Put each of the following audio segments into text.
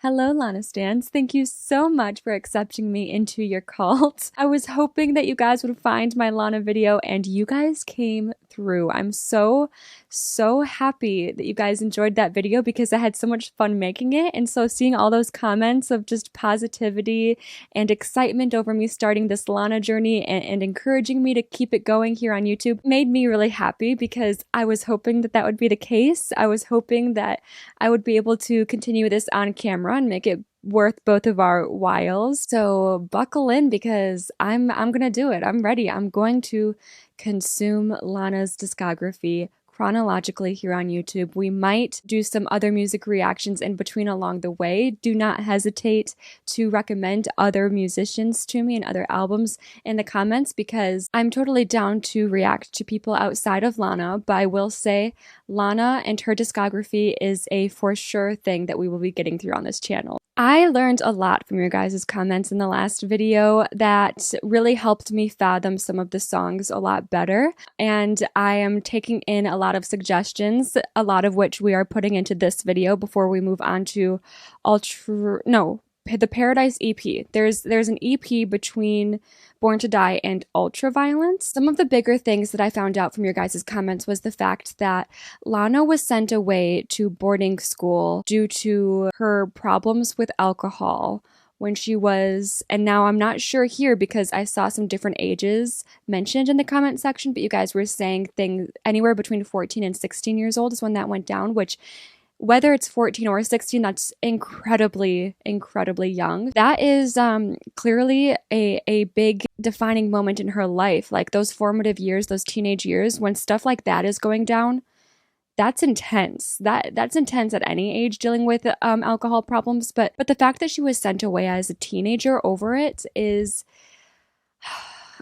Hello, Lana Stans. Thank you so much for accepting me into your cult. I was hoping that you guys would find my Lana video, and you guys came through. I'm so happy that you guys enjoyed that video because I had so much fun making it. And so seeing all those comments of just positivity and excitement over me starting this Lana journey and encouraging me to keep it going here on YouTube made me really happy because I was hoping that that would be the case. I was hoping that I would be able to continue this on camera and make it worth both of our whiles. So buckle in because I'm gonna do it. I'm ready. I'm going to consume Lana's discography chronologically here on YouTube. We might do some other music reactions in between along the way. Do not hesitate to recommend other musicians to me and other albums in the comments because I'm totally down to react to people outside of Lana, but I will say Lana and her discography is a for sure thing that we will be getting through on this channel. I learned a lot from your guys' comments in the last video that really helped me fathom some of the songs a lot better, and I am taking in a lot of suggestions, a lot of which we are putting into this video before we move on to the Paradise EP. There's an EP between Born to Die and Ultraviolence. Some of the bigger things that I found out from your guys' comments was the fact that Lana was sent away to boarding school due to her problems with alcohol when she was, and now I'm not sure here because I saw some different ages mentioned in the comment section, but you guys were saying things anywhere between 14 and 16 years old is when that went down, which whether it's 14 or 16, that's incredibly young. That is clearly a big defining moment in her life. Like those formative years, those teenage years, when stuff like that is going down, that's intense. That's intense at any age dealing with alcohol problems. But the fact that she was sent away as a teenager over it is,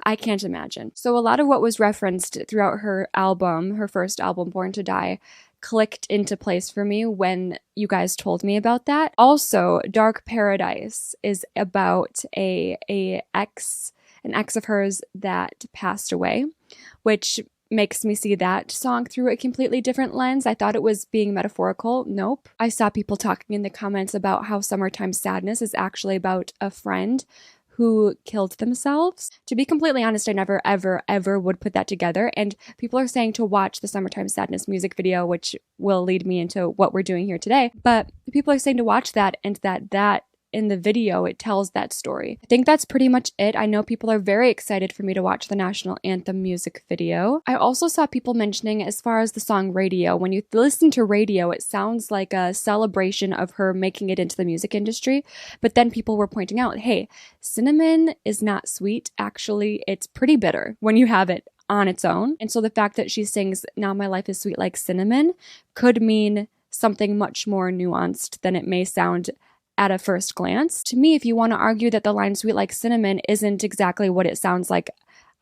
I can't imagine. So a lot of what was referenced throughout her album, her first album, Born to Die, clicked into place for me when you guys told me about that. Also, Dark Paradise is about an ex of hers that passed away, which makes me see that song through a completely different lens. I thought it was being metaphorical. Nope. I saw people talking in the comments about how Summertime Sadness is actually about a friend who killed themselves. To be completely honest, I never, ever would put that together. And people are saying to watch the Summertime Sadness music video, which will lead me into what we're doing here today. But people are saying to watch that and that in the video, it tells that story. I think that's pretty much it. I know people are very excited for me to watch the National Anthem music video. I also saw people mentioning as far as the song Radio. When you listen to Radio, it sounds like a celebration of her making it into the music industry. But then people were pointing out, hey, cinnamon is not sweet. Actually, it's pretty bitter when you have it on its own. And so the fact that she sings, now my life is sweet like cinnamon, could mean something much more nuanced than it may sound at a first glance. To me, if you want to argue that the line sweet like cinnamon isn't exactly what it sounds like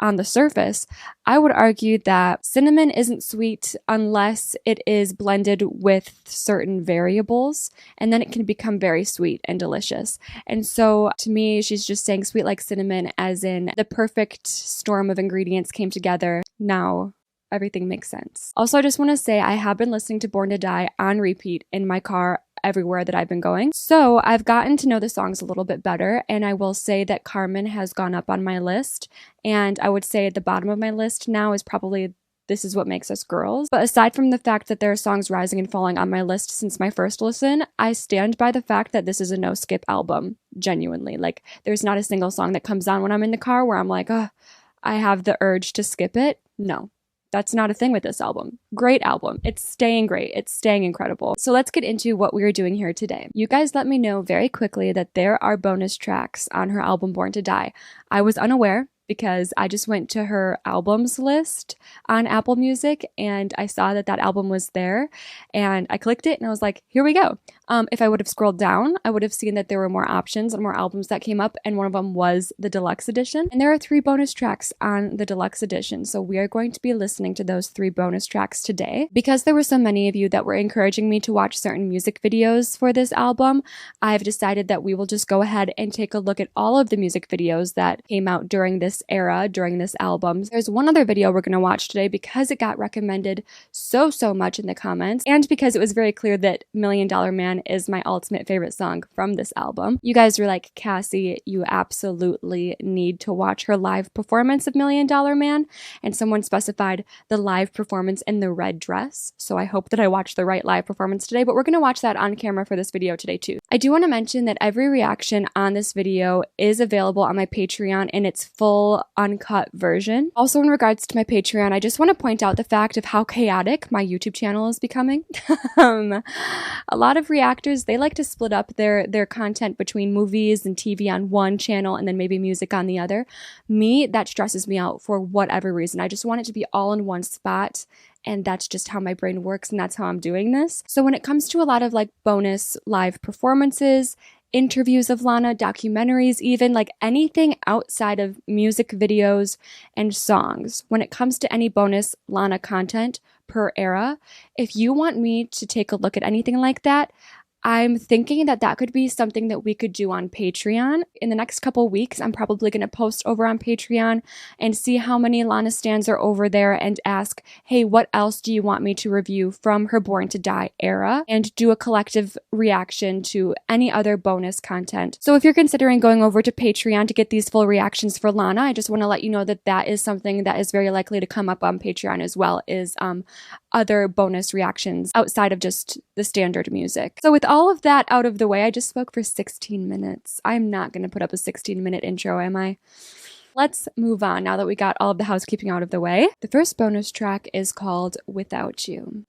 on the surface, I would argue that cinnamon isn't sweet unless it is blended with certain variables, and then it can become very sweet and delicious. And so to me, she's just saying sweet like cinnamon as in the perfect storm of ingredients came together. Now everything makes sense. Also, I just want to say I have been listening to Born to Die on repeat in my car everywhere that I've been going. So I've gotten to know the songs a little bit better, and I will say that Carmen has gone up on my list, and I would say at the bottom of my list now is probably This Is What Makes Us Girls. But aside from the fact that there are songs rising and falling on my list since my first listen, I stand by the fact that this is a no-skip album, genuinely. Like, there's not a single song that comes on when I'm in the car where I'm like, oh, I have the urge to skip it. No. That's not a thing with this album. Great album. It's staying great. It's staying incredible. So let's get into what we are doing here today. You guys let me know very quickly that there are bonus tracks on her album Born to Die. I was unaware because I just went to her albums list on Apple Music and I saw that that album was there and I clicked it and I was like, here we go. If I would have scrolled down, I would have seen that there were more options and more albums that came up, and one of them was the deluxe edition. And there are 3 bonus tracks on the deluxe edition, so we are going to be listening to those 3 bonus tracks today. Because there were so many of you that were encouraging me to watch certain music videos for this album, I've decided that we will just go ahead and take a look at all of the music videos that came out during this era, during this album. There's one other video we're going to watch today because it got recommended so much in the comments, and because it was very clear that $1 Million Man is my ultimate favorite song from this album. You guys were like, Cassie, you absolutely need to watch her live performance of Million Dollar Man, and someone specified the live performance in the red dress, so I hope that I watched the right live performance today, but we're going to watch that on camera for this video today too. I do want to mention that every reaction on this video is available on my Patreon in its full uncut version. Also, in regards to my Patreon, I just want to point out the fact of how chaotic my YouTube channel is becoming. A lot of reactors, they like to split up their content between movies and TV on one channel and then maybe music on the other. Me, that stresses me out for whatever reason. I just want it to be all in one spot, and that's just how my brain works, and that's how I'm doing this. So when it comes to a lot of like bonus live performances, interviews of Lana, documentaries, even like anything outside of music videos and songs, when it comes to any bonus Lana content per era, if you want me to take a look at anything like that, I'm thinking that that could be something that we could do on Patreon. In the next couple weeks, I'm probably going to post over on Patreon and see how many Lana stans are over there and ask, hey, what else do you want me to review from her Born to Die era? And do a collective reaction to any other bonus content. So if you're considering going over to Patreon to get these full reactions for Lana, I just want to let you know that that is something that is very likely to come up on Patreon as well, is other bonus reactions outside of just the standard music. So with all of that out of the way, I just spoke for 16 minutes. I'm not going to put up a 16-minute intro, am I? Let's move on now that we got all of the housekeeping out of the way. The first bonus track is called Without You.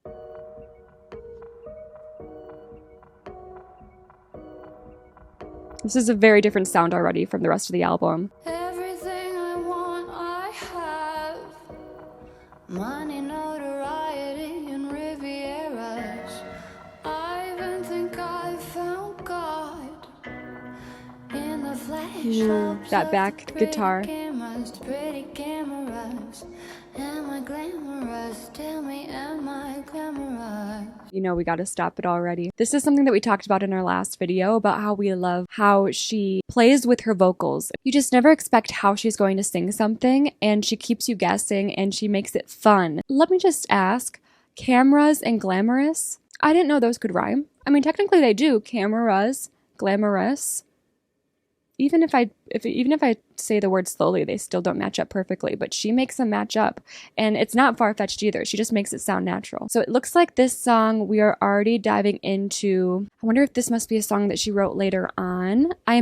This is a very different sound already from the rest of the album. Everything I want, I have. Money, notoriety, and Rivieras. I even think I found God in the flash. That back guitar. Pretty cameras. Am I glamorous? Tell me, am I glamorous? You know, we gotta stop it already. This is something that we talked about in our last video about how we love how she plays with her vocals. You just never expect how she's going to sing something, and she keeps you guessing, and she makes it fun. Let me just ask, cameras and glamorous? I didn't know those could rhyme. I mean, technically they do. Cameras, glamorous. Even if I say the word slowly, they still don't match up perfectly, but she makes them match up, and it's not far-fetched either. She just makes it sound natural. So it looks like this song we are already diving into. I wonder if this must be a song that she wrote later on. I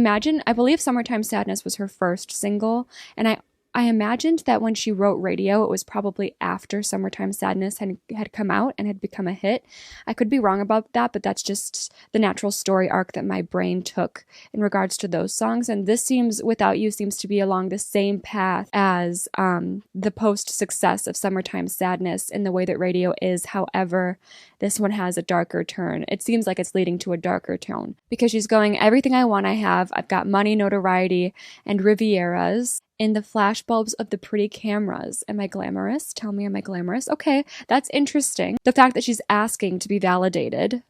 believe Summertime Sadness was her first single, and I imagined that when she wrote Radio, it was probably after Summertime Sadness had come out and had become a hit. I could be wrong about that, but that's just the natural story arc that my brain took in regards to those songs. And this Without You seems to be along the same path as the post-success of Summertime Sadness in the way that Radio is. However, this one has a darker turn. It seems like it's leading to a darker tone because she's going, everything I want I have. I've got money, notoriety, and Rivieras. In the flashbulbs of the pretty cameras. Am I glamorous? Tell me, am I glamorous? Okay, that's interesting. The fact that she's asking to be validated.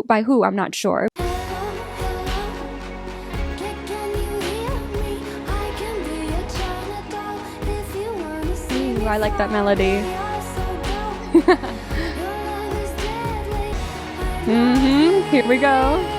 By who? I'm not sure. Ooh, I like that melody. Here we go.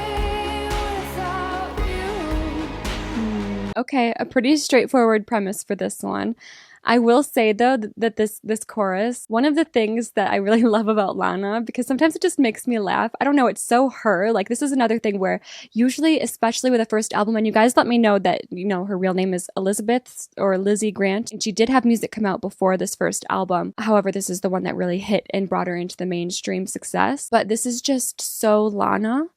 Okay, a pretty straightforward premise for this one. I will say, though, that this chorus, one of the things that I really love about Lana, because sometimes it just makes me laugh. I don't know, it's so her. Like, this is another thing where usually, especially with a first album, and you guys let me know that, you know, her real name is Elizabeth or Lizzie Grant, and she did have music come out before this first album. However, this is the one that really hit and brought her into the mainstream success. But this is just so Lana,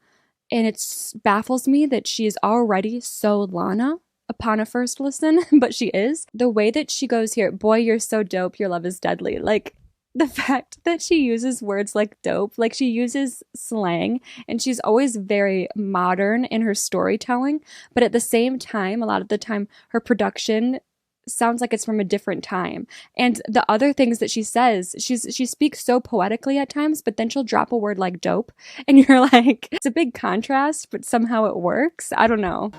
and it baffles me that she is already so Lana upon a first listen, but she is. The way that she goes here, boy, you're so dope, your love is deadly. Like, the fact that she uses words like dope, like she uses slang, and she's always very modern in her storytelling, but at the same time, a lot of the time, her production sounds like it's from a different time. And the other things that she says, she speaks so poetically at times, but then she'll drop a word like dope, and you're like, it's a big contrast, but somehow it works. I don't know.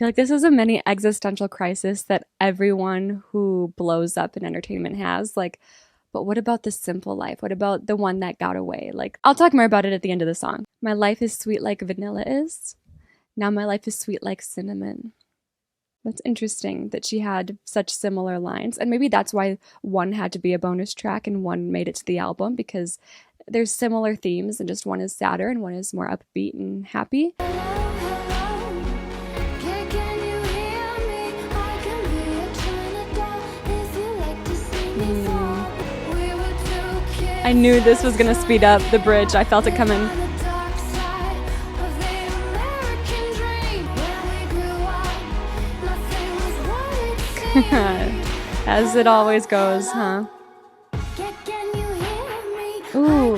feel like this is a mini existential crisis that everyone who blows up in entertainment has. Like, but what about the simple life? What about the one that got away? Like, I'll talk more about it at the end of the song. My life is sweet like vanilla is. Now my life is sweet like cinnamon. That's interesting that she had such similar lines. And maybe that's why one had to be a bonus track and one made it to the album, because there's similar themes and just one is sadder and one is more upbeat and happy. I knew this was gonna speed up the bridge. I felt it coming. As it always goes, huh? Ooh,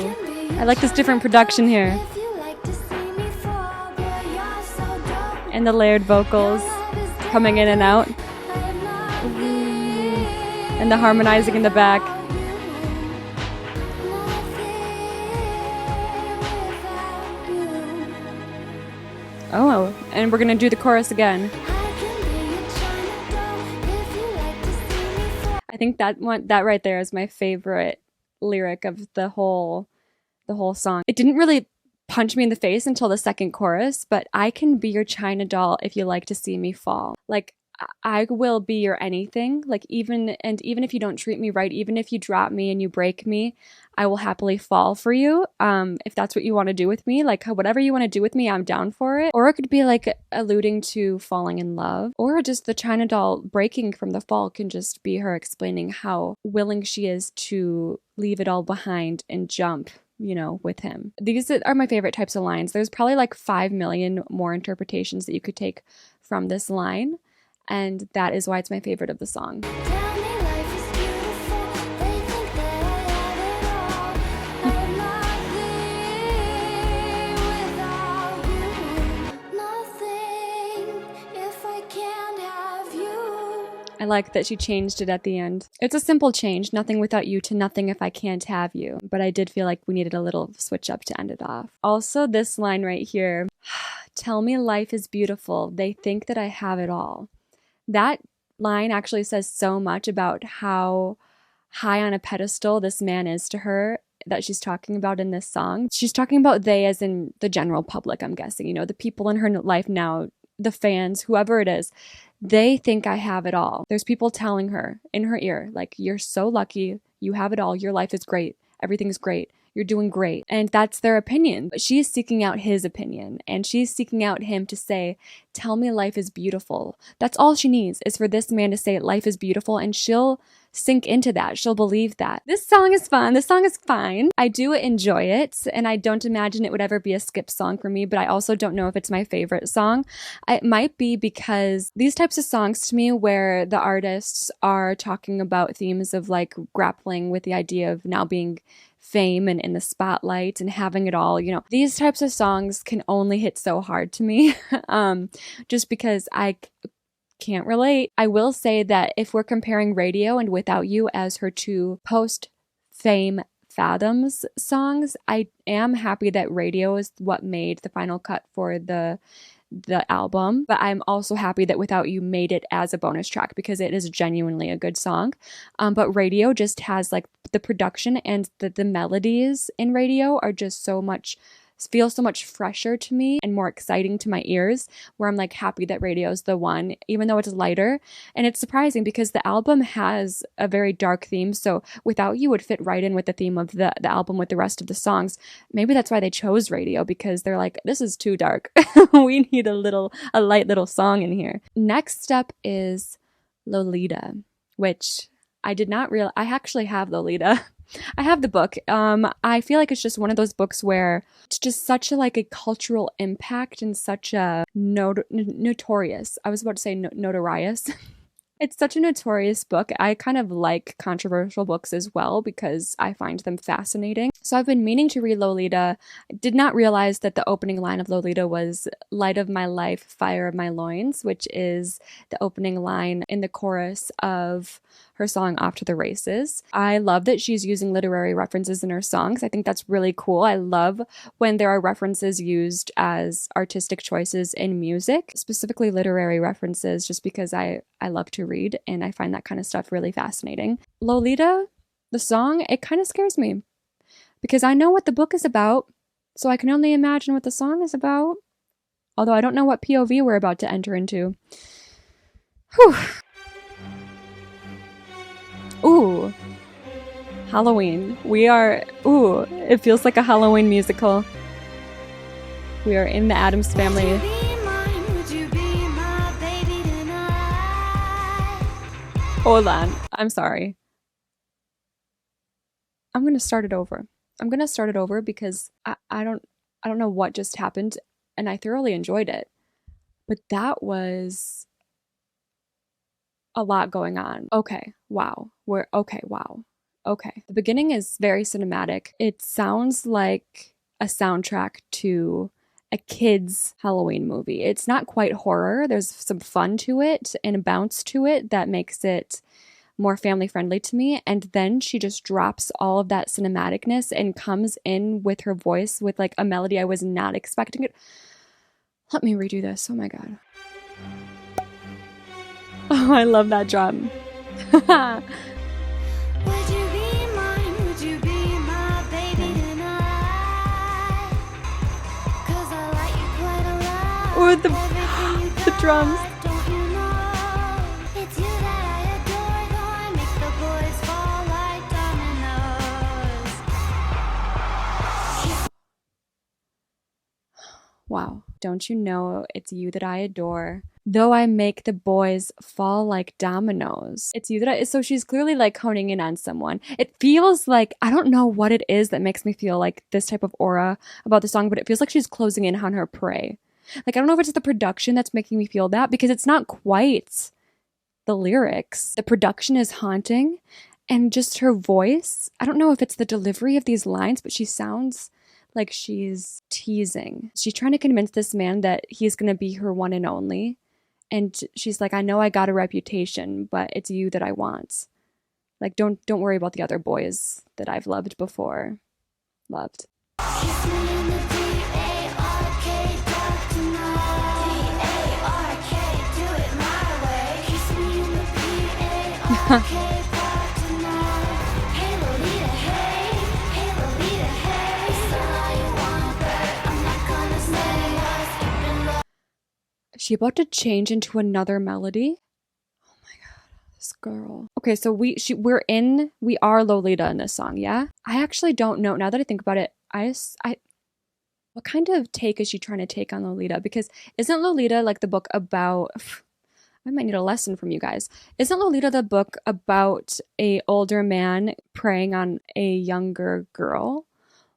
I like this different production here. And the layered vocals coming in and out. Ooh. And the harmonizing in the back. Oh, and we're gonna do the chorus again. I think that right there is my favorite lyric of the whole song. It didn't really punch me in the face until the second chorus, but I can be your China doll if you like to see me fall. Like, I will be your anything. Like, even if you don't treat me right, even if you drop me and you break me, I will happily fall for you. If that's what you want to do with me, like whatever you want to do with me, I'm down for it. Or it could be like alluding to falling in love, or just the China doll breaking from the fall can just be her explaining how willing she is to leave it all behind and jump, you know, with him. These are my favorite types of lines. There's probably like 5 million more interpretations that you could take from this line. And that is why it's my favorite of the song. I like that she changed it at the end. It's a simple change, nothing without you to nothing if I can't have you. But I did feel like we needed a little switch up to end it off. Also, this line right here, tell me life is beautiful. They think that I have it all. That line actually says so much about how high on a pedestal this man is to her that she's talking about in this song. She's talking about they as in the general public, I'm guessing. You know, the people in her life now, the fans, whoever it is, they think I have it all. There's people telling her in her ear, like, you're so lucky, you have it all, your life is great, everything's great. You're doing great. And that's their opinion. But she's seeking out his opinion. And she's seeking out him to say, tell me life is beautiful. That's all she needs, is for this man to say life is beautiful. And she'll sink into that. She'll believe that. This song is fun. This song is fine. I do enjoy it. And I don't imagine it would ever be a skip song for me. But I also don't know if it's my favorite song. It might be because these types of songs to me where the artists are talking about themes of like grappling with the idea of now being fame and in the spotlight and having it all, you know, these types of songs can only hit so hard to me just because I can't relate. I will say that if we're comparing Radio and Without You as her two post-fame Fathoms songs, I am happy that Radio is what made the final cut for the album, but I'm also happy that Without You made it as a bonus track because it is genuinely a good song. But Radio just has like the production and the melodies in Radio are just feel so much fresher to me and more exciting to my ears, where I'm like happy that Radio is the one, even though it's lighter. And it's surprising because the album has a very dark theme, so Without You would fit right in with the theme of the album with the rest of the songs. Maybe that's why they chose Radio, because they're like, this is too dark. We need a light little song in here. Next up is Lolita, which I did not realize. I actually have Lolita. I have the book. I feel like it's just one of those books where it's just such a cultural impact and such a notorious. I was about to say notorious. It's such a notorious book. I kind of like controversial books as well because I find them fascinating. So I've been meaning to read Lolita. I did not realize that the opening line of Lolita was light of my life, fire of my loins, which is the opening line in the chorus of her song Off to the Races. I love that she's using literary references in her songs. I think that's really cool. I love when there are references used as artistic choices in music, specifically literary references, just because I love to read and I find that kind of stuff really fascinating. Lolita, the song, it kind of scares me because I know what the book is about, so I can only imagine what the song is about. Although I don't know what POV we're about to enter into. Whew. Ooh. Halloween. It feels like a Halloween musical. We are in the Addams Family. Hold on. I'm sorry. I'm going to start it over. Because I don't know what just happened. And I thoroughly enjoyed it. But that was a lot going on. Okay, wow. Okay. The beginning is very cinematic. It sounds like a soundtrack to a kid's Halloween movie. It's not quite horror. There's some fun to it and a bounce to it that makes it more family friendly to me. And then she just drops all of that cinematicness and comes in with her voice with like a melody I was not expecting it. Let me redo this. Oh my god. Oh, I love that drum. Would you be mine? Would you be my baby tonight? 'Cause I like you quite a lot. Or the drums. Don't you know? It's you that I adore, though I make the boys fall like dominoes. Wow. Don't you know it's you that I adore? Though I make the boys fall like dominoes. It's you that I... So she's clearly like honing in on someone. It feels like... I don't know what it is that makes me feel like this type of aura about the song, but it feels like she's closing in on her prey. Like, I don't know if it's the production that's making me feel that, because it's not quite the lyrics. The production is haunting, and just her voice. I don't know if it's the delivery of these lines, but she sounds like she's teasing. She's trying to convince this man that he's going to be her one and only. And she's like, I know I got a reputation, but it's you that I want. Like, don't worry about the other boys that I've loved before. Loved. Kiss me in the D-A-R-K, dark tonight. D-A-R-K, do it my way. Kiss me in the P-A-R-K, dark tonight. Hey Lolita, hey. Hey Lolita, hey. It's all you want, but I'm not gonna say what's skipping rope. Is she about to change into another melody? Oh my god, this girl. Okay, so we are Lolita in this song, yeah? I actually don't know. Now that I think about it, what kind of take is she trying to take on Lolita? Because isn't Lolita like the book about... I might need a lesson from you guys. Isn't Lolita the book about a older man preying on a younger girl?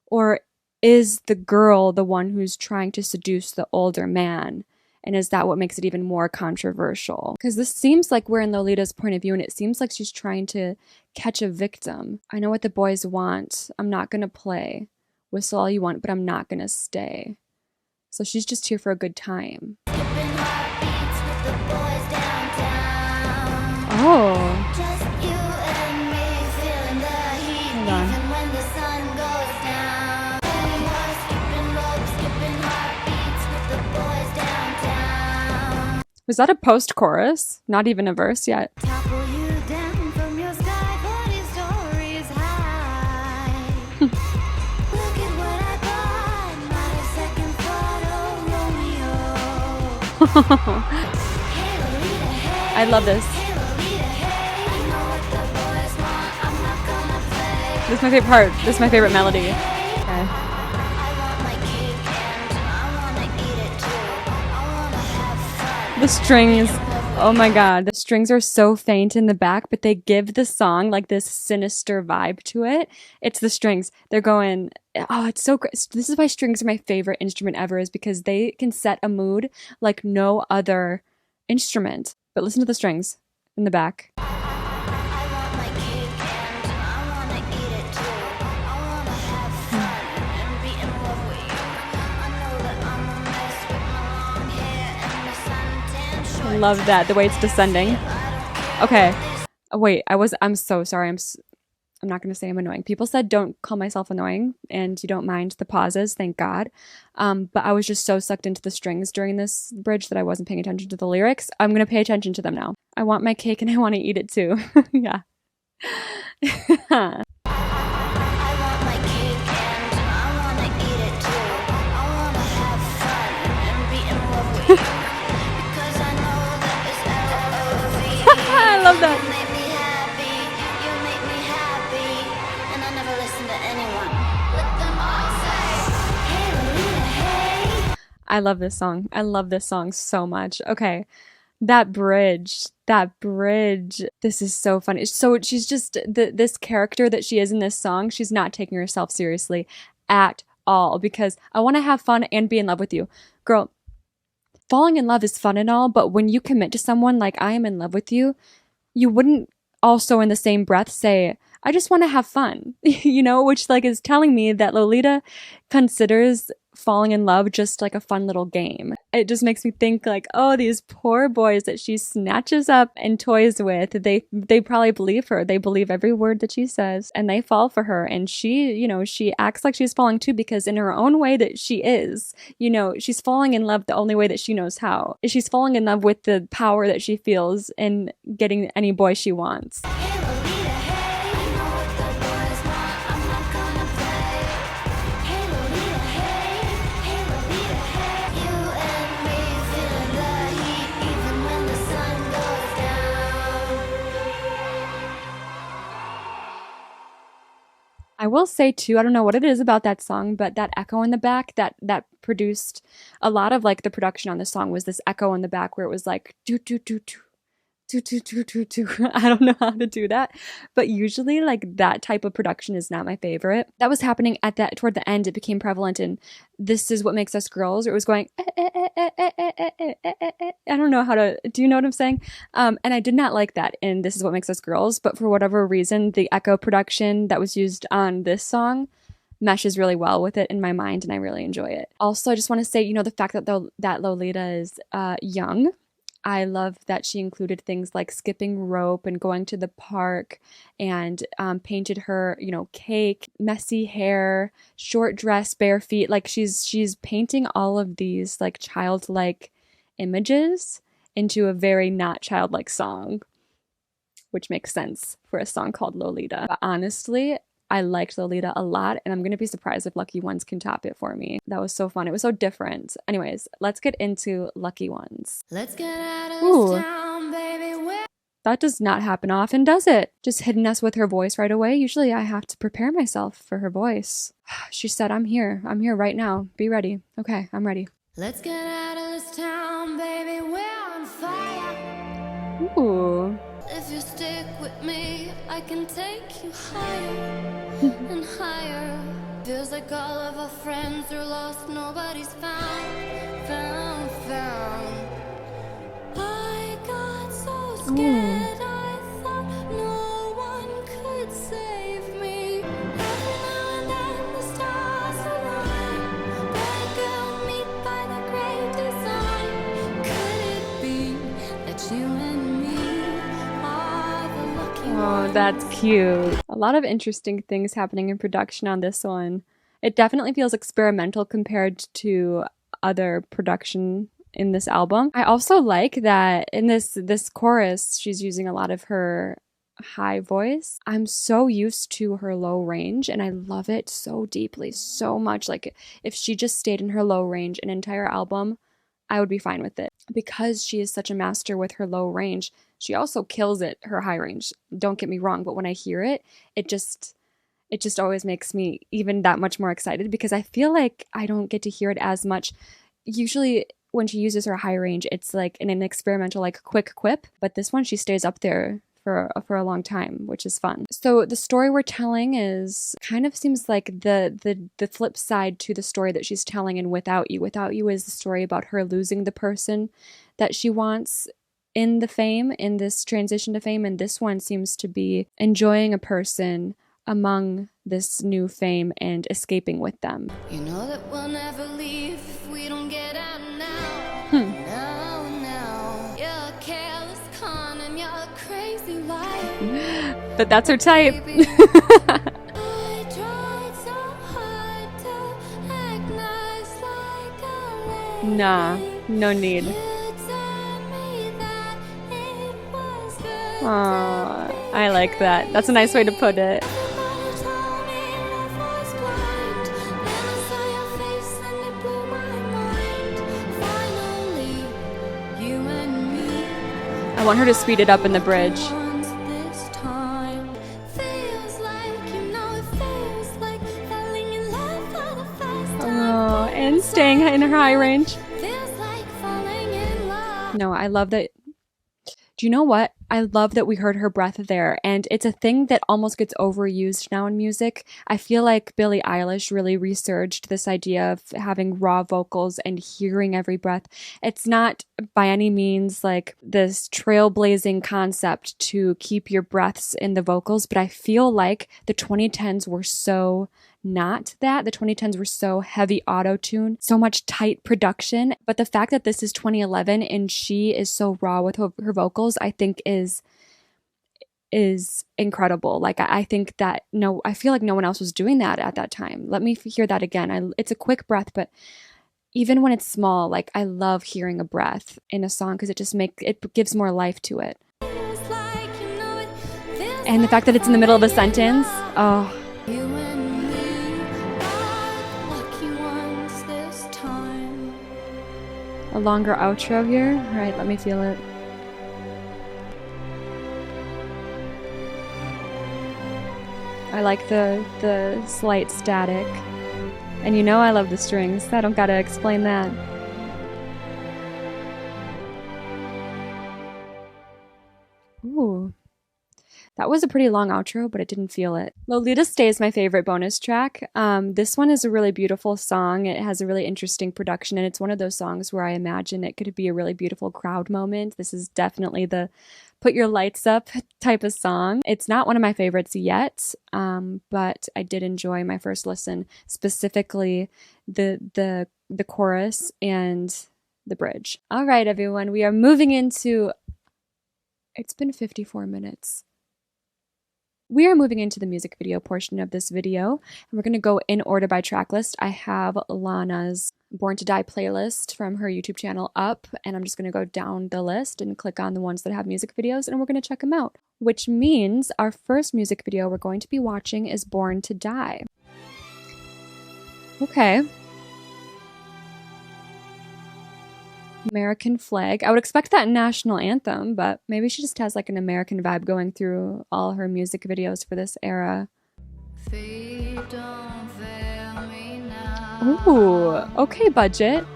Or is the girl the one who's trying to seduce the older man? And is that what makes it even more controversial? Because this seems like we're in Lolita's point of view, and it seems like she's trying to catch a victim. I know what the boys want. I'm not going to play. Whistle all you want, but I'm not going to stay. So she's just here for a good time. Skipping heartbeats with the boys downtown. Oh. Just you and me feeling the heat, Hold on. even when the sun goes down. We are skipping rope, skipping heartbeats with the boys downtown. Was that a post-chorus? Not even a verse yet. Topple you down from your sky, 40 stories high. Look at what I bought, not a second thought, oh Romeo. Hey Lolita, hey. I love this. Hey Lolita, hey. I know what the boys want, I'm not gonna play. This is my favorite part. This is my favorite melody. Okay. I want my cake and I wanna eat it too. I wanna have fun. The strings. Oh my god. The strings are so faint in the back, but they give the song like this sinister vibe to it. It's the strings. They're going... Oh, it's so great. This is why strings are my favorite instrument ever, is because they can set a mood like no other instrument. But listen to the strings in the back. I want my cake and I wanna eat it too. I wanna have fun and be in love with you. I know that I'm a mess with my long hair and my suntan shorts. I love that, the way it's descending. Okay. wait, I'm so sorry. I'm not going to say I'm annoying. People said don't call myself annoying, and you don't mind the pauses, thank God. But I was just so sucked into the strings during this bridge that I wasn't paying attention to the lyrics. I'm going to pay attention to them now. I want my cake and I want to eat it too. Yeah. I want my cake and I wanna eat it too. I wanna have fun and be in love with you because I know that it's L-O-V-E. I love that. You make me happy, you make me happy, and I never listen to anyone. Let them all say, hey Lolita, hey. I love this song. I love this song so much. Okay. That bridge. This is so funny. So she's just this character that she is in this song. She's not taking herself seriously at all because I want to have fun and be in love with you. Girl, falling in love is fun and all, but when you commit to someone like I am in love with you, you wouldn't also in the same breath say, I just want to have fun, which like is telling me that Lolita considers falling in love just like a fun little game. It just makes me think like, oh, these poor boys that she snatches up and toys with, they probably believe her. They believe every word that she says and they fall for her. And she acts like she's falling too because in her own way that she is, she's falling in love the only way that she knows how. She's falling in love with the power that she feels in getting any boy she wants. Hey Lolita, hey, I know what the boys want, I'm not gonna play. Hey Lolita, hey Lolita, hey. You and me feeling the heat even when the sun goes down. I will say too, I don't know what it is about that song, but that echo in the back that produced a lot of like the production on this song was this echo in the back where it was like do do do do do do do do do. I don't know how to do that, but usually like that type of production is not my favorite. That was happening toward the end. It became prevalent in This Is What Makes Us Girls, or it was going I don't know how to, do you know what I'm saying? And I did not like that in This Is What Makes Us Girls, but for whatever reason, the echo production that was used on this song meshes really well with it in my mind, and I really enjoy it. Also, I just want to say, the fact that Lolita is young. I love that she included things like skipping rope and going to the park and painted her, cake, messy hair, short dress, bare feet. Like she's painting all of these like childlike images into a very not childlike song, which makes sense for a song called Lolita. But honestly, I liked Lolita a lot, and I'm going to be surprised if Lucky Ones can top it for me. That was so fun. It was so different. Anyways, let's get into Lucky Ones. Let's get out of Ooh. this town, baby. That does not happen often, does it? Just hitting us with her voice right away. Usually I have to prepare myself for her voice. She said, I'm here. I'm here right now. Be ready. Okay, I'm ready. Let's get out of this town, baby. We're on fire. Ooh. If you stick with me, I can take you higher and higher. Feels like all of our friends are lost, nobody's found. I got so scared, I thought no one could save me. Every now and then the stars align, but girl, meet by the great design. Could it be that you and me are the lucky ones? Oh, that's cute. A lot of interesting things happening in production on this one. It definitely feels experimental compared to other production in this album. I also like that in this chorus, she's using a lot of her high voice. I'm so used to her low range, and I love it so deeply, so much. Like if she just stayed in her low range an entire album, I would be fine with it. Because she is such a master with her low range, she also kills it, her high range. Don't get me wrong, but when I hear it, it just always makes me even that much more excited because I feel like I don't get to hear it as much. Usually when she uses her high range, it's like in an experimental, like quick quip, but this one she stays up there for a long time, which is fun. So the story we're telling is kind of seems like the flip side to the story that she's telling in Without You. Without You is the story about her losing the person that she wants in the fame, in this transition to fame, and this one seems to be enjoying a person among this new fame and escaping with them. You know that we'll never leave if we don't get out now. Now. You're a careless con and you're a crazy liar. But that's her type. I tried so hard to act nice like a lady. Nah, no need. You told me that it was good. Aww, I like that. That's a nice way to put it. Everybody told me love was blind. Then I saw your face and it blew my mind. Finally, you and me. I want her to speed it up in the bridge. Once this time feels like, you know, it feels like falling in love for the first time. Oh, and staying in her high range. Feels like falling in love. No, I love that. Do you know what? I love that we heard her breath there, and it's a thing that almost gets overused now in music. I feel like Billie Eilish really resurged this idea of having raw vocals and hearing every breath. It's not by any means like this trailblazing concept to keep your breaths in the vocals, but I feel like the 2010s were so not that. The 2010s were so heavy auto-tune, so much tight production. But the fact that this is 2011 and she is so raw with her vocals, I think is incredible. Like I think that I feel like no one else was doing that at that time. Let me hear that again. It's a quick breath, but even when it's small, like I love hearing a breath in a song because it gives more life to it. Feels like, you know, it feels And the fact that it's in the middle of a sentence, oh, you and me are lucky ones this time. a longer outro here. All right, let me feel it. I like the slight static. And you know I love the strings. I don't gotta explain that. Ooh. That was a pretty long outro, but it didn't feel it. Lolita Stay is my favorite bonus track. This one is a really beautiful song. It has a really interesting production, and it's one of those songs where I imagine it could be a really beautiful crowd moment. This is definitely the put your lights up type of song. It's not one of my favorites yet, but I did enjoy my first listen, specifically the chorus and the bridge. All right, everyone, we are moving into... It's been 54 minutes. We are moving into the music video portion of this video, and we're going to go in order by track list. I have Lana's Born to Die playlist from her YouTube channel up, and I'm just going to go down the list and click on the ones that have music videos, and we're going to check them out. Which means our first music video we're going to be watching is Born to Die. Okay. American flag. I would expect that national anthem, but maybe she just has like an American vibe going through all her music videos for this era. Feet don't fail me now. Ooh, okay, budget.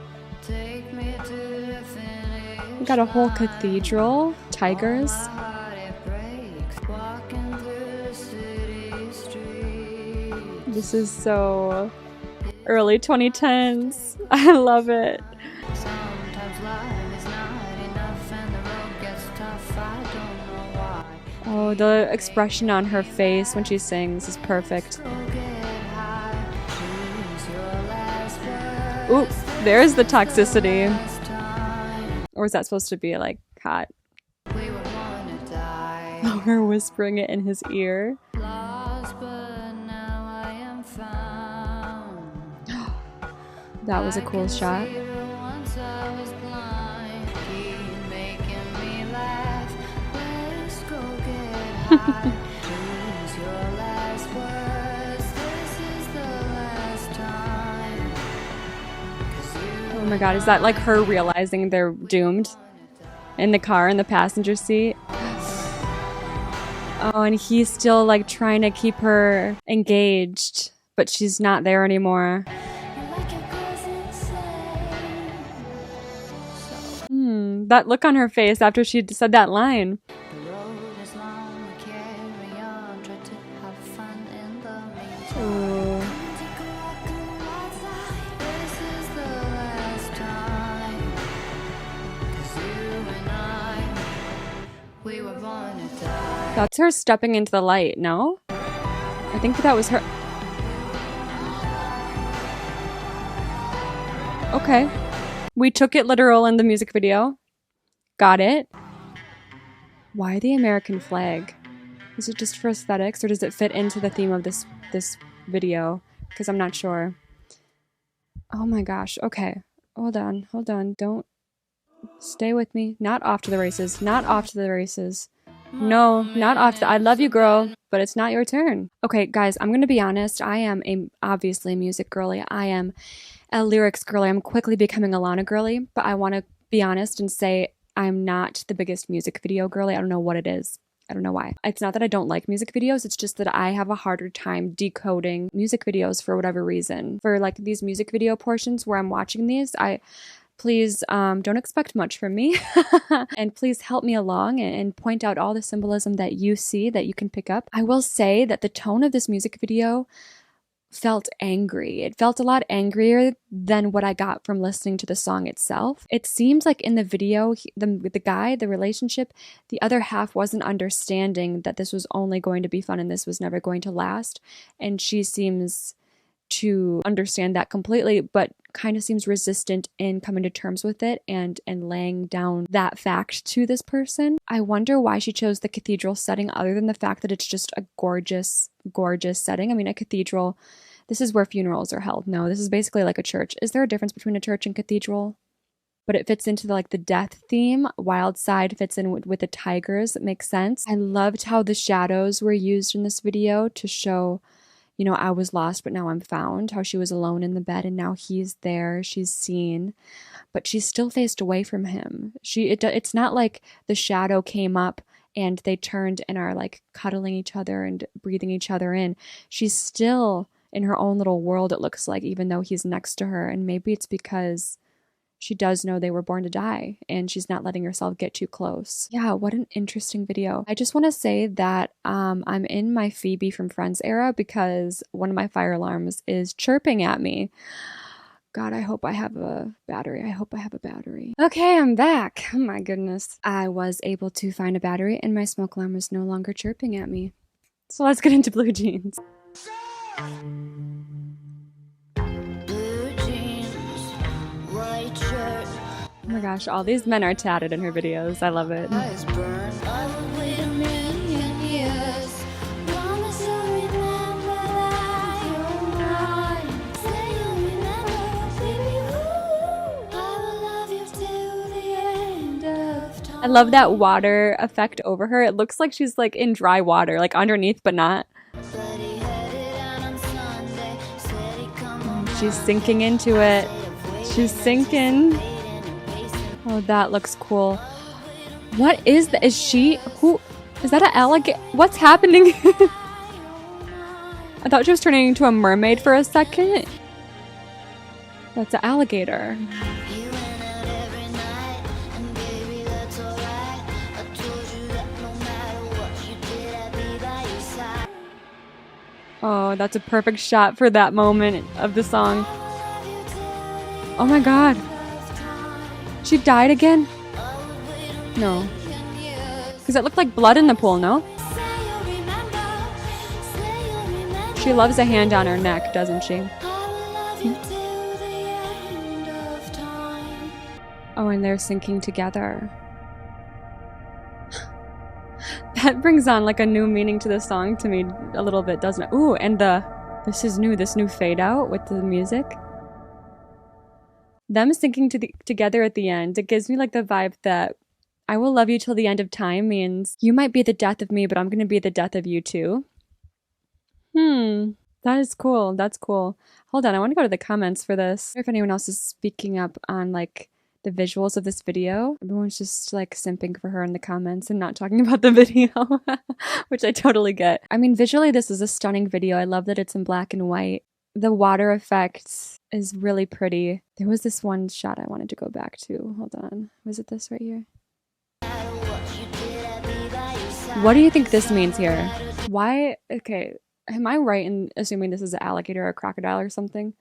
Take me to the finish. We got a whole cathedral, tigers. My heart it breaks. Walking through the city streets. This is so early 2010s. I love it. Sometimes life is not enough and the road gets tough. I don't know why. Oh, the expression on her face when she sings is perfect. So get high. Choose your last words. Ooh, there's the toxicity. Last time Or is that supposed to be like hot? we would wanna die. Oh, her whispering it in his ear. Lost, but now I am found. That was a cool shot. Once I was blind. Keep making me laugh. Let's go get high. Choose your last words. This is the last time. 'Cause you Oh my god, is that like her realizing they're doomed? In the car, in the passenger seat? Oh, and he's still like trying to keep her engaged, but she's not there anymore. you're like your cousin said. That look on her face after she said that line. The road is long, we carry on. Try to have fun in the meantime. Ooh. Take a walk on the wild side. This is the last time. 'Cause you and I, we were born to die. That's her stepping into the light, no? I think that was her. Okay. We took it literal in the music video. Got it. Why the American flag? Is it just for aesthetics, or does it fit into the theme of this video? Because I'm not sure. Oh my gosh. Okay. Hold on. Hold on. Don't stay with me. Not off to the races. Not off to the races. No, not off to I love you, girl, but it's not your turn. Okay, guys, I'm going to be honest. I am obviously a music girly. I am a lyrics girly. I'm quickly becoming a Lana girly, but I want to be honest and say I'm not the biggest music video girly. I don't know what it is. I don't know why. It's not that I don't like music videos. It's just that I have a harder time decoding music videos for whatever reason. For like these music video portions where I'm watching these, please don't expect much from me. And please help me along and point out all the symbolism that you see that you can pick up. I will say that the tone of this music video felt angry. It felt a lot angrier than what I got from listening to the song itself. It seems like in the video, the relationship, the other half wasn't understanding that this was only going to be fun and this was never going to last. And she seems to understand that completely, but kind of seems resistant in coming to terms with it and laying down that fact to this person. I wonder why she chose the cathedral setting other than the fact that it's just a gorgeous, gorgeous setting. I mean, a cathedral, this is where funerals are held. No, this is basically like a church. Is there a difference between a church and cathedral? But it fits into the death theme. Wild Side fits in with the tigers. It makes sense. I loved how the shadows were used in this video to show, you know, I was lost, but now I'm found. How she was alone in the bed and now he's there. She's seen, but she's still faced away from him. It's not like the shadow came up and they turned and are like cuddling each other and breathing each other in. She's still in her own little world, it looks like, even though he's next to her. And maybe it's because she does know they were born to die and she's not letting herself get too close. Yeah, what an interesting video. I just want to say that I'm in my Phoebe from Friends era because one of my fire alarms is chirping at me. God, I hope I have a battery. I hope I have a battery. Okay, I'm back. Oh my goodness. I was able to find a battery and my smoke alarm is no longer chirping at me. So let's get into Blue Jeans. Oh my gosh, all these men are tatted in her videos. I love it. I love that water effect over her. It looks like she's like in dry water, like underneath, but not. She's sinking into it. She's sinking. Oh, that looks cool. What is that? Is she? Who? Is that an alligator? What's happening? I thought she was turning into a mermaid for a second. That's an alligator. Oh, that's a perfect shot for that moment of the song. Oh my god. She died again? No. Because it looked like blood in the pool, no? She loves a hand on her neck, doesn't she? Oh, and they're sinking together. That brings on like a new meaning to the song to me a little bit, doesn't it? Ooh, and this is new, this new fade out with the music. Them sinking together at the end, it gives me like the vibe that I will love you till the end of time means you might be the death of me, but I'm going to be the death of you too. That is cool. That's cool. Hold on, I want to go to the comments for this. I wonder if anyone else is speaking up on like the visuals of this video. Everyone's just like simping for her in the comments and not talking about the video, which I totally get. I mean, visually, this is a stunning video. I love that it's in black and white. The water effect is really pretty. There was this one shot I wanted to go back to. Hold on. Was it this right here? What do you think this means here? Why? Okay. Am I right in assuming this is an alligator or a crocodile or something?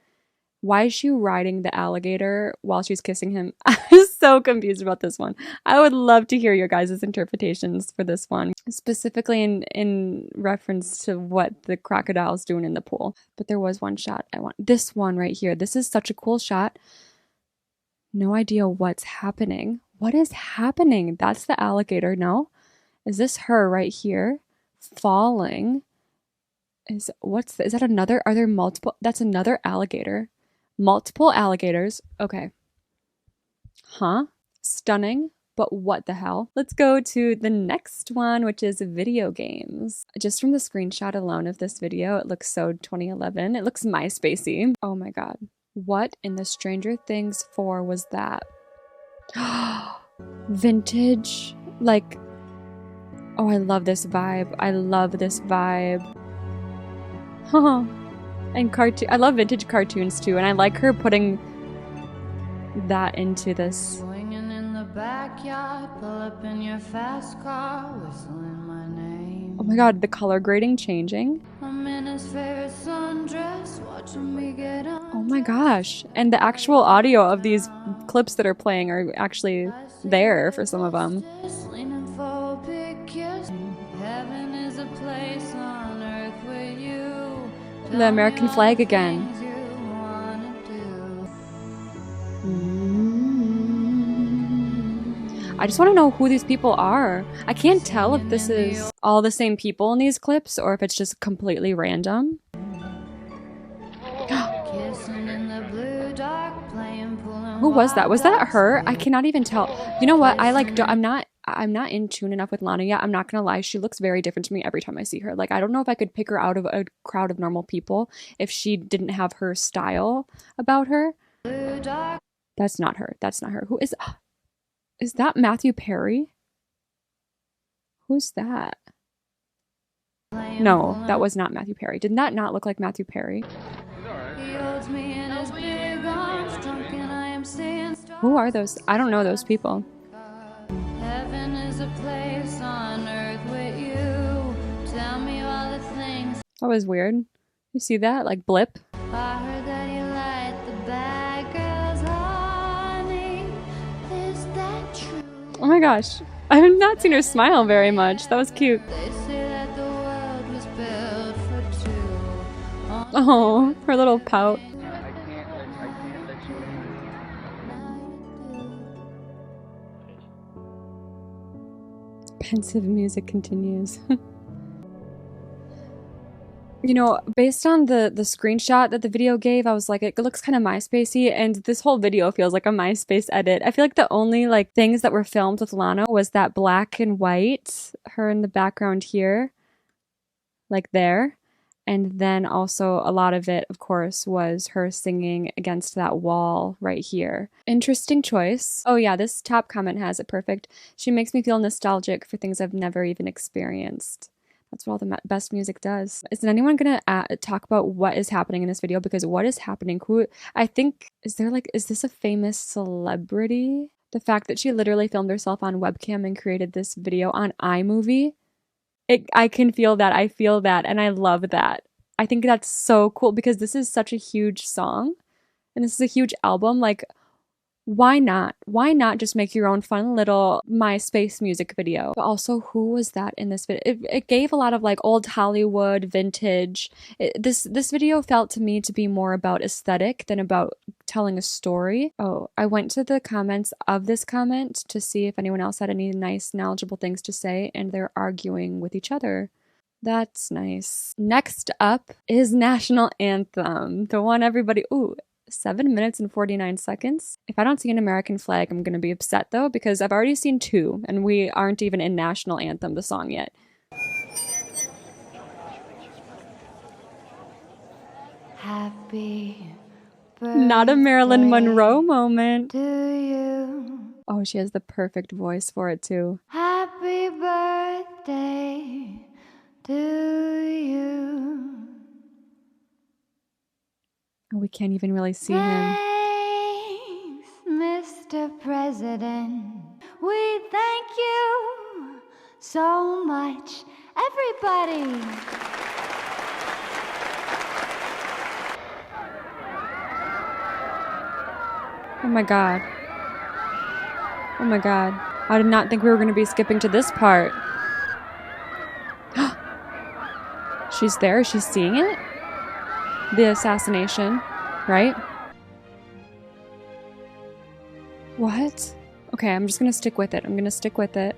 Why is she riding the alligator while she's kissing him? I'm so confused about this one. I would love to hear your guys' interpretations for this one, specifically in reference to what the crocodile's doing in the pool. But there was one shot I want. This one right here. This is such a cool shot. No idea what's happening. What is happening? That's the alligator, no? Is this her right here? falling. Is that another? Are there multiple? That's another alligator. Multiple alligators. Okay. Huh? Stunning. But what the hell? Let's go to the next one, which is video games. Just from the screenshot alone of this video, it looks so 2011. It looks MySpacey. Oh my god. What in the Stranger Things 4 was that? Vintage. Like, oh, I love this vibe. I love this vibe. And cartoon. I love vintage cartoons too, and I like her putting that into this. Backyard, pull up in your fast car, whistling my name. Oh my god, the color grading changing. I'm in his favorite sundress, watching me get on. Oh my gosh. And the actual audio of these clips that are playing are actually there for some of them. Leaning for a big kiss. Heaven is a place on earth with you. The American flag again. I just want to know who these people are. I can't tell if this is all the same people in these clips or if it's just completely random. Who was that? Was that her? I cannot even tell. You know what? I'm not in tune enough with Lana yet. I'm not gonna lie. She looks very different to me every time I see her. Like, I don't know if I could pick her out of a crowd of normal people if she didn't have her style about her. That's not her. That's not her. Who is... Is that Matthew Perry? Who's that? No, that was not Matthew Perry. Did that not look like Matthew Perry? Who are those? I don't know those people. Heaven is a place on earth with you. Tell me all the things. That was weird. You see that? Like blip. I heard that you like the bad girls, honey. Is that true? Oh my gosh. I have not seen her smile very much. That was cute. They say that the world was built for two. Oh, her little pout. I can't let you in. Pensive music continues. You know, based on the screenshot that the video gave, I was like, it looks kind of MySpacey, and this whole video feels like a MySpace edit. I feel like the only like things that were filmed with Lana was that black and white, her in the background here, like there, and then also a lot of it, of course, was her singing against that wall right here. Interesting choice. Oh yeah, this top comment has it perfect. She makes me feel nostalgic for things I've never even experienced. That's what all the best music does. Is anyone gonna talk about what is happening in this video? Because what is happening? Who? I think, is this a famous celebrity? The fact that she literally filmed herself on webcam and created this video on iMovie. I can feel that. I feel that. And I love that. I think that's so cool because this is such a huge song. And this is a huge album. Like, why not? Why not just make your own fun little MySpace music video? But also, who was that in this video? It gave a lot of like old Hollywood, vintage. This video felt to me to be more about aesthetic than about telling a story. Oh, I went to the comments of this comment to see if anyone else had any nice, knowledgeable things to say, and they're arguing with each other. That's nice. Next up is National Anthem. The one everybody... Ooh. 7 minutes and 49 seconds. If I don't see an American flag, I'm going to be upset though, because I've already seen 2 and we aren't even in National Anthem, the song, yet. Happy Not a Marilyn Monroe moment. to you. Oh, she has the perfect voice for it too. Happy birthday to you. Oh, we can't even really see him. Thanks, Mr. President. We thank you so much, everybody. Oh my god. Oh my god. I did not think we were going to be skipping to this part. She's there. She's seeing it? The assassination, right? What? Okay, I'm just gonna stick with it. I'm gonna stick with it.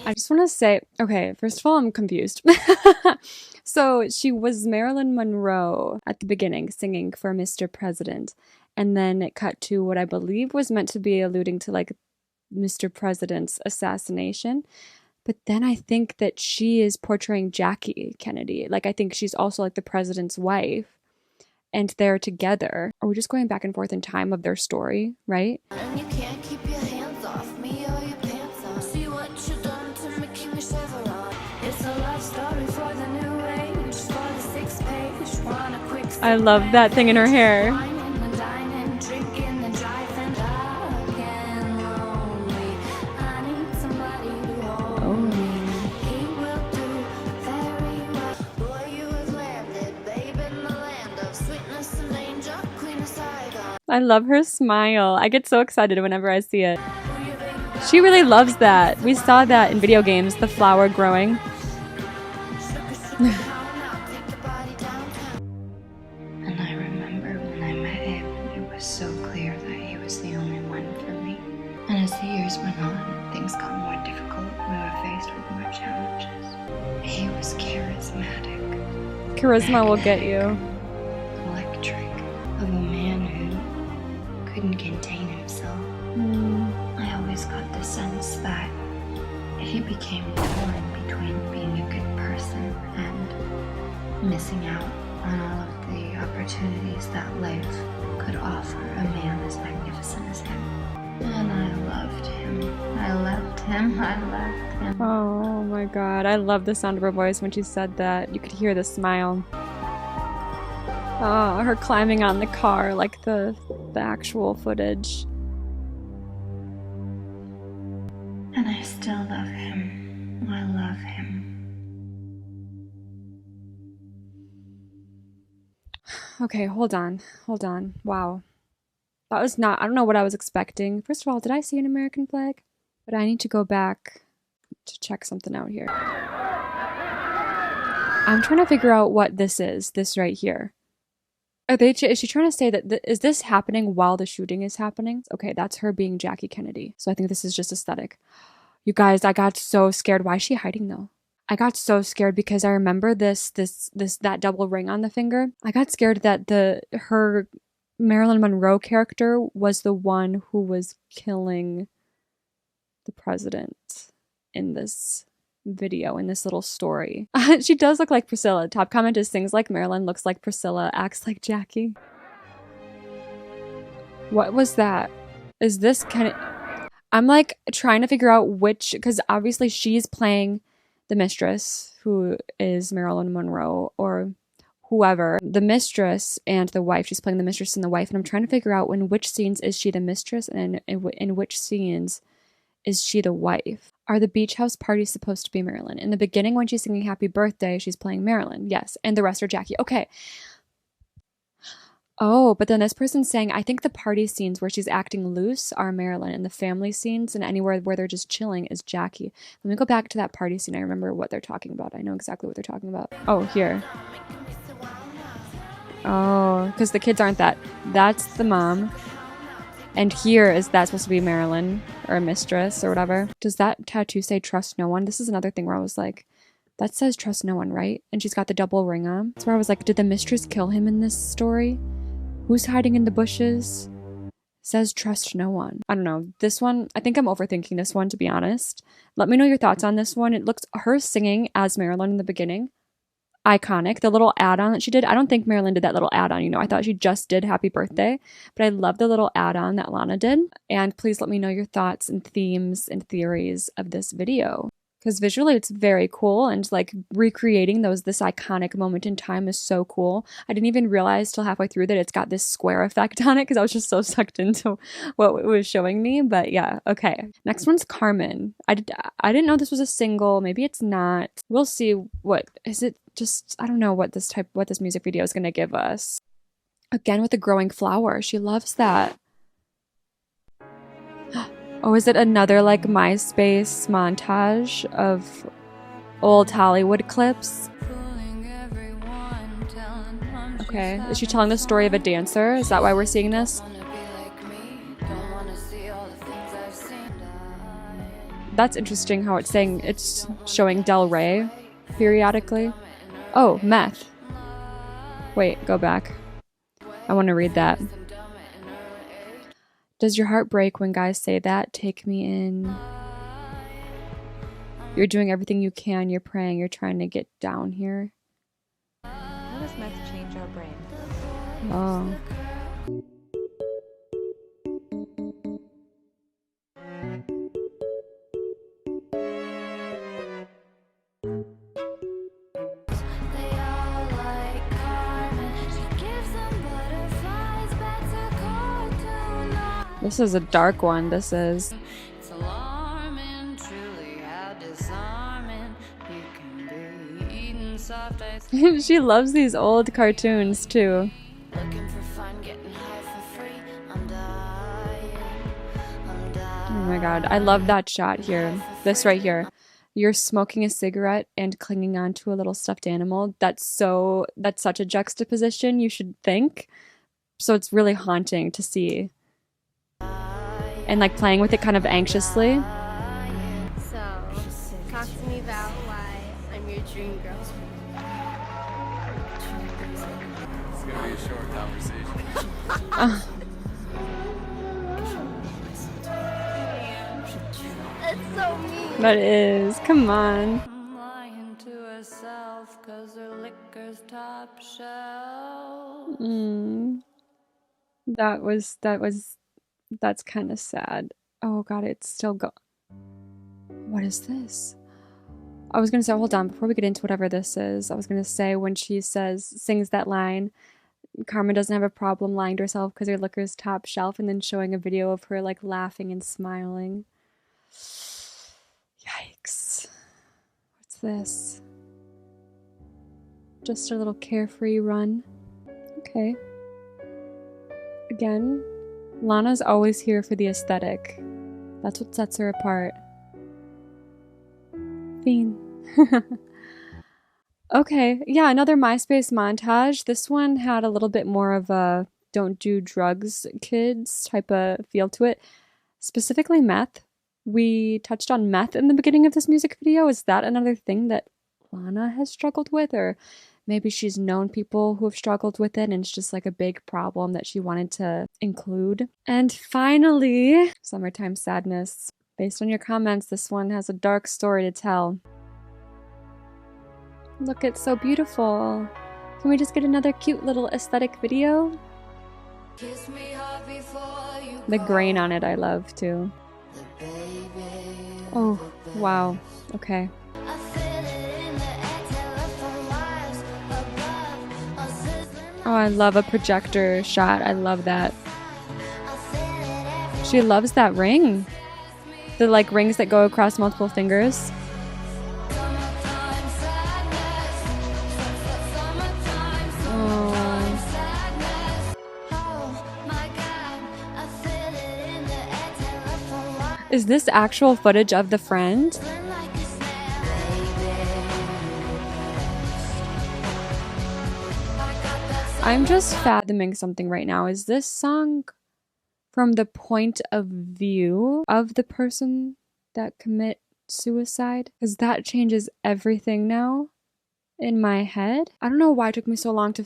I just want to say, okay, first of all, I'm confused. So she was Marilyn Monroe at the beginning singing for Mr. President. And then it cut to what I believe was meant to be alluding to like Mr. President's assassination. But then I think that she is portraying Jackie Kennedy. Like, I think she's also like the president's wife. And they're together. Are we just going back and forth in time of their story, right? And you can't keep your hands off me or your pants on. See what you done to me, keep me shiver on. It's a love story for the new age, for the 6th page. Want a quick I love that thing in her hair. wine and dining, drinking and driving, dark and lonely. I need somebody to hold me. He will do very well. Boy, you have landed, babe, in the land of sweetness and danger, queen of Saigon. I love her smile. I get so excited whenever I see it. She really loves that. We saw that in video games, the flower growing. And I remember when I met him, it was so clear that he was the only one for me. And as the years went on, things got more difficult. We were faced with more challenges. He was charismatic, Charisma will get you. electric, of a man who couldn't contain himself. I always got the sense that he became torn between being a good person and missing out on all of the opportunities that life could offer a man as magnificent as him. And I loved him. I loved him. I loved him. Oh my god. I love the sound of her voice when she said that. You could hear the smile. Oh, her climbing on the car, like the actual footage. And I still love him. I love him. Okay, hold on. Hold on. Wow. That was not, I don't know what I was expecting. First of all, did I see an American flag? But I need to go back to check something out here. I'm trying to figure out what this is, this right here. Is she trying to say that, is this happening while the shooting is happening? Okay, that's her being Jackie Kennedy. So I think this is just aesthetic. You guys, I got so scared. Why is she hiding though? I got so scared because I remember that double ring on the finger. I got scared that her Marilyn Monroe character was the one who was killing the president in this video, in this little story. She does look like Priscilla. Top comment is sings like Marilyn, looks like Priscilla, acts like Jackie. What was that? Is this kind of... I'm like trying to figure out which, because obviously she's playing the mistress, who is Marilyn Monroe, or whoever. The mistress and the wife. She's playing the mistress and the wife, and I'm trying to figure out in which scenes is she the mistress and in which scenes is she the wife. Are the beach house parties supposed to be Marilyn? In the beginning, when she's singing Happy Birthday, she's playing Marilyn. Yes. And the rest are Jackie. Okay. Oh, but then this person's saying, I think the party scenes where she's acting loose are Marilyn, and the family scenes and anywhere where they're just chilling is Jackie. Let me go back to that party scene. I remember what they're talking about. I know exactly what they're talking about. Oh, here. Oh, because the kids aren't that. That's the mom. And here is that supposed to be Marilyn or a mistress or whatever. Does that tattoo say trust no one? This is another thing where I was like, that says trust no one, right? And she's got the double ring on. That's where I was like, did the mistress kill him in this story? Who's hiding in the bushes? Says trust no one. I don't know. This one, I think I'm overthinking this one, to be honest. Let me know your thoughts on this one. It looks, her singing as Marilyn in the beginning, iconic. The little add-on that she did, I don't think Marilyn did that little add-on, you know. I thought she just did Happy Birthday, but I love the little add-on that Lana did. And please let me know your thoughts and themes and theories of this video, because visually it's very cool, and like recreating this iconic moment in time is so cool. I didn't even realize till halfway through that it's got this square effect on it, because I was just so sucked into what it was showing me. But yeah, okay. Next one's Carmen. I didn't know this was a single. Maybe it's not. We'll see. What is it? Just, I don't know what this music video is going to give us. Again with the growing flower. She loves that. Oh, is it another like MySpace montage of old Hollywood clips? Okay, is she telling the story of a dancer? Is that why we're seeing this? That's interesting how it's saying it's showing Del Rey periodically. Oh, meth. Wait, go back. I want to read that. Does your heart break when guys say that? Take me in. You're doing everything you can. You're praying. You're trying to get down here. How does meth change our brain? Oh. They all like Carmen. She gives them butterflies. Bats are cartoon eyes. This is a dark one. This is. It's alarming, truly how disarming. You can be eating soft ice. She loves these old cartoons too. Looking for fun, getting high for free. I'm dying. I'm dying. Oh my god, I love that shot here. This right here. You're smoking a cigarette and clinging onto a little stuffed animal. That's such a juxtaposition, you should think. So it's really haunting to see. And like playing with it kind of anxiously. So, talk to me about why I'm your dream girl. It's gonna be a short conversation. That's so mean. That is. Come on. I'm lying to herself 'cause her liquor's top shelf. That's kind of sad. Oh god, it's still go. What is this? I was gonna say, hold on, before we get into whatever this is, I was gonna say when she sings that line, Carmen doesn't have a problem lying to herself because her liquor's top shelf, and then showing a video of her like laughing and smiling. Yikes. What's this? Just a little carefree run. Okay. Again, Lana's always here for the aesthetic. That's what sets her apart. Fiend. Okay, yeah, another MySpace montage. This one had a little bit more of a don't do drugs, kids type of feel to it. Specifically meth. We touched on meth in the beginning of this music video. Is that another thing that Lana has struggled with? Or maybe she's known people who have struggled with it and it's just like a big problem that she wanted to include. And finally, Summertime Sadness. Based on your comments, this one has a dark story to tell. Look, it's so beautiful. Can we just get another cute little aesthetic video? Kiss me hard before you The go. grain on it I love too. The baby Oh, of the wow. best. Okay. I feel it in the air, telephone wires above, a sizzling Oh, I love a projector shot. I love that. I feel it every She loves that ring. The like rings that go across multiple fingers. summertime sadness. Summertime Oh. sadness. Oh my God, I feel it in the air, telephone wires Is this actual footage of the friend? like a snare, baby. I got that I'm just fathoming something right now. Is this song from the point of view of the person that commit suicide? Because that changes everything now in my head. I don't know why it took me so long to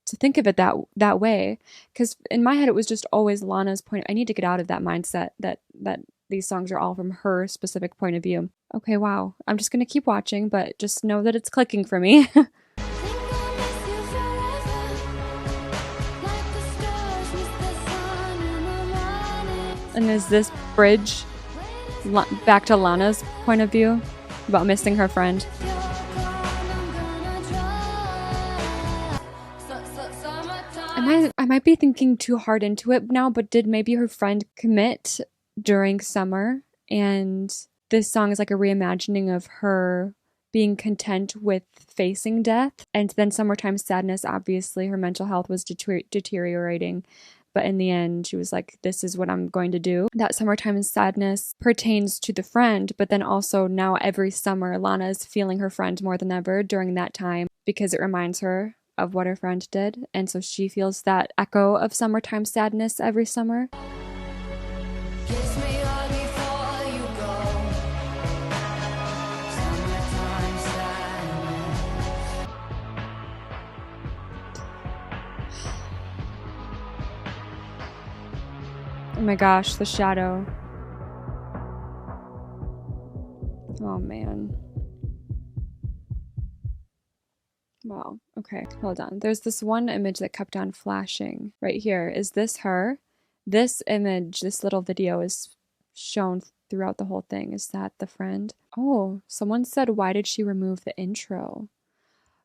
think of it that way. Because in my head it was just always Lana's point. I need to get out of that mindset that these songs are all from her specific point of view. Okay, wow. I'm just gonna keep watching, but just know that it's clicking for me. think I miss you forever. Like the stars miss the sun in the morning. And is this bridge back to Lana's point of view about missing her friend? You're gone, I'm gonna try. Summertime. I might be thinking too hard into it now, but did maybe her friend commit during summer? And this song is like a reimagining of her being content with facing death. And then Summertime Sadness, obviously her mental health was deteriorating. But in the end, she was like, this is what I'm going to do. That Summertime Sadness pertains to the friend, but then also now every summer, Lana is feeling her friend more than ever during that time because it reminds her of what her friend did. And so she feels that echo of Summertime Sadness every summer. Kiss me hard before you go. my gosh, the shadow. Oh man. Wow. Okay, hold on. There's this one image that kept on flashing right here. Is this her? This image, this little video is shown throughout the whole thing. Is that the friend? Oh, someone said, why did she remove the intro?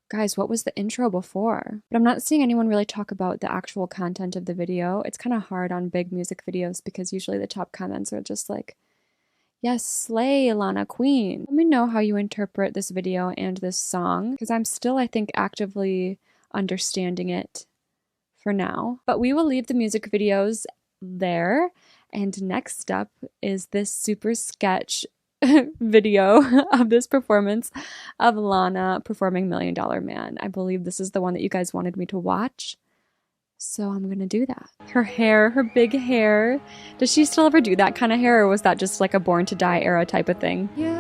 Guys, what was the intro before? But I'm not seeing anyone really talk about the actual content of the video. It's kind of hard on big music videos because usually the top comments are just like, yes, slay, Lana Queen. Let me know how you interpret this video and this song, because I'm still, I think, actively understanding it for now. But we will leave the music videos there. And next up is this super sketch video of this performance of Lana performing $1 Million Man. I believe this is the one that you guys wanted me to watch. So I'm gonna do that. Her hair, her big hair. Does she still ever do that kind of hair, or was that just like a Born to Die era type of thing? You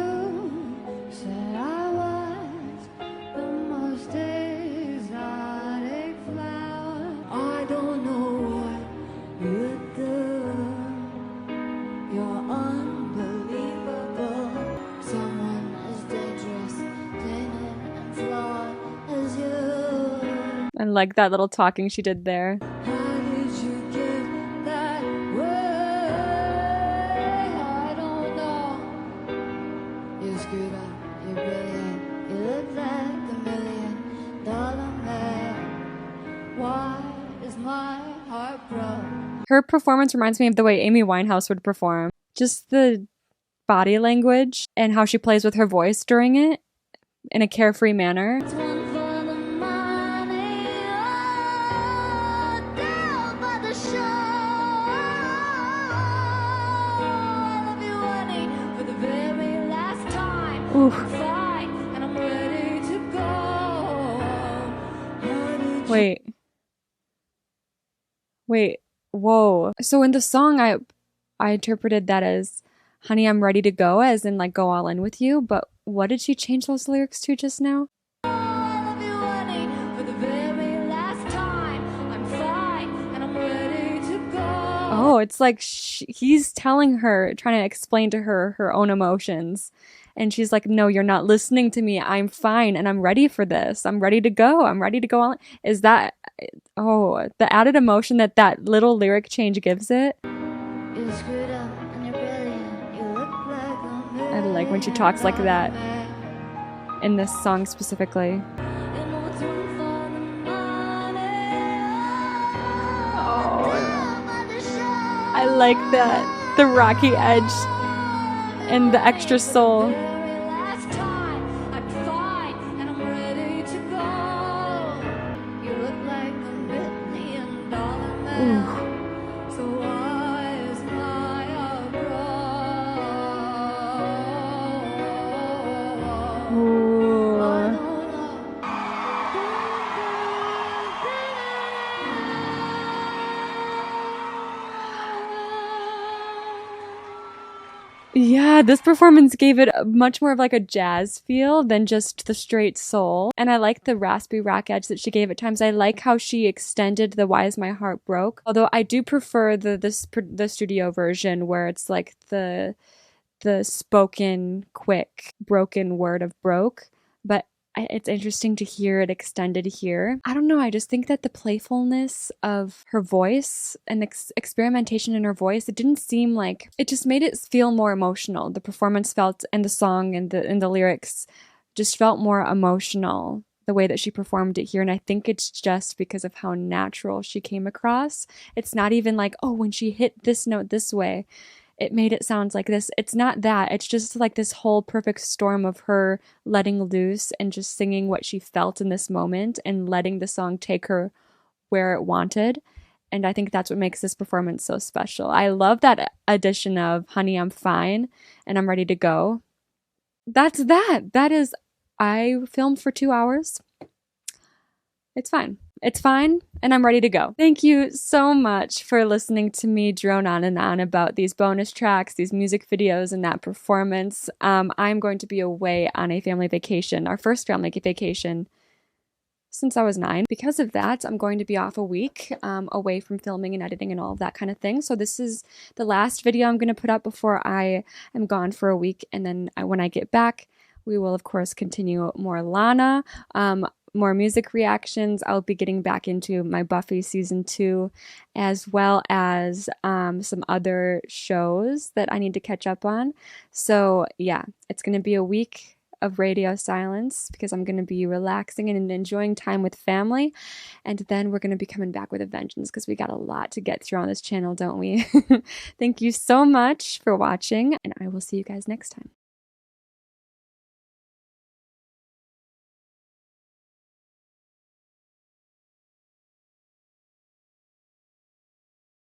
said I was the most exotic flower. I don't know what you'd do. You're unbelievable. Someone as dangerous, tainted, and flawed as you. And like that little talking she did there. How did you get that way? I don't know. You screwed up, you're brilliant. You look like $1 million man. Why is my heart broke? Her performance reminds me of the way Amy Winehouse would perform. Just the body language and how she plays with her voice during it in a carefree manner. It's one for the money, oh, down by the shore. I love you, honey, for the very last time. Oof. Fine, and I'm ready to go. How did you Wait, whoa. So in the song, I interpreted that as, honey, I'm ready to go, as in like go all in with you. But what did she change those lyrics to just now? I love you, honey, for the very last time. I'm fine, and I'm ready to go. Oh, it's like he's telling her, trying to explain to her her own emotions. And she's like, no, you're not listening to me. I'm fine, and I'm ready for this. I'm ready to go. I'm ready to go on. Is that, oh, the added emotion that that little lyric change gives it? You're screwed up and you're brilliant. You look like $1 million. I like when she talks like that in this song specifically. You know it's one for the money, Oh, down by the shore. I like that. The rocky edge and the extra soul. Very last time, I'm fine and I'm ready to go. You look like $1 million man. So why is my heart broke? Ooh. I don't Yeah, this performance gave it much more of like a jazz feel than just the straight soul. And I like the raspy rock edge that she gave at times. I like how she extended the Why Is My Heart Broke. Although I do prefer the studio version where it's like the spoken quick broken word of broke. But it's interesting to hear it extended here. I don't know, I just think that the playfulness of her voice and experimentation in her voice, it didn't seem like, it just made it feel more emotional. The performance felt, and the song and the lyrics just felt more emotional the way that she performed it here. And I think it's just because of how natural she came across. It's not even like, oh, when she hit this note this way, it made it sound like this. It's not that. It's just like this whole perfect storm of her letting loose and just singing what she felt in this moment and letting the song take her where it wanted. And I think that's what makes this performance so special. I love that addition of, honey, I'm fine and I'm ready to go. That's that. That is, I filmed for 2 hours. It's fine. It's fine, and I'm ready to go. Thank you so much for listening to me drone on and on about these bonus tracks, these music videos, and that performance. I'm going to be away on a family vacation, our first family vacation, since I was 9. Because of that, I'm going to be off a week away from filming and editing and all of that kind of thing. So this is the last video I'm going to put up before I am gone for a week. And then when I get back, we will, of course, continue more Lana, more music reactions. I'll be getting back into my Buffy season 2, as well as some other shows that I need to catch up on. So yeah, it's going to be a week of radio silence because I'm going to be relaxing and enjoying time with family. And then we're going to be coming back with a vengeance because we got a lot to get through on this channel, don't we? Thank you so much for watching, and I will see you guys next time.